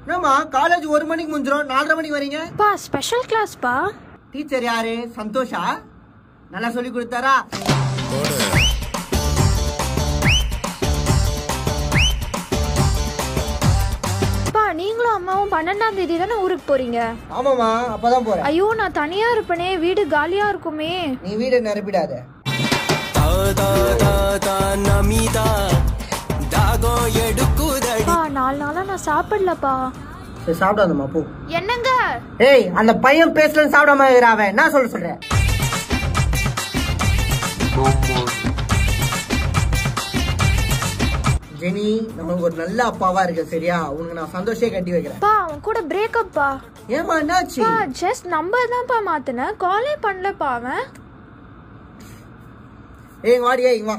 என்னம்மா காலேஜ் 1 மணிக்கு முடிஞ்சிரும், 4:30 மணிக்கு வரீங்க? பா ஸ்பெஷல் கிளாஸ் பா. டீச்சர் யாரு? சந்தோஷா? நல்லா சொல்லி கொடுத்தாரா? பா நீங்களும் அம்மாவும் 12ஆம் தேதி தானே ஊருக்கு போறீங்க? ஆமாமா, அப்பதான் போறேன். ஐயோ நான் தனியா இருப்பனே, வீடு காலியா இருக்குமே. நீ வீட நிரப்பிடாத. பா 4 நாளா நான் சாப்பிடலப்பா. சரி சாப்பிடாதம்மா போ. என்னங்க? ஏய் அந்த பையன் பேசலன்னு சாப்பிடாம இருக்கிறான், என்ன சொல்றேன்? ஜெனி நமக்கு ஒரு நல்ல அப்பாவா இருக்கு சரியா? உனக்கு நான் சந்தோஷே கட்டி வைக்கிறேன். பா அவன் கூட பிரேக்கப் பா. ஏமா என்னாச்சு? பா ஜஸ்ட் நம்பர் தான் பா மாத்துன, காலே பண்ணல பா அவன். ஏய் வாடி, ஏய் வா.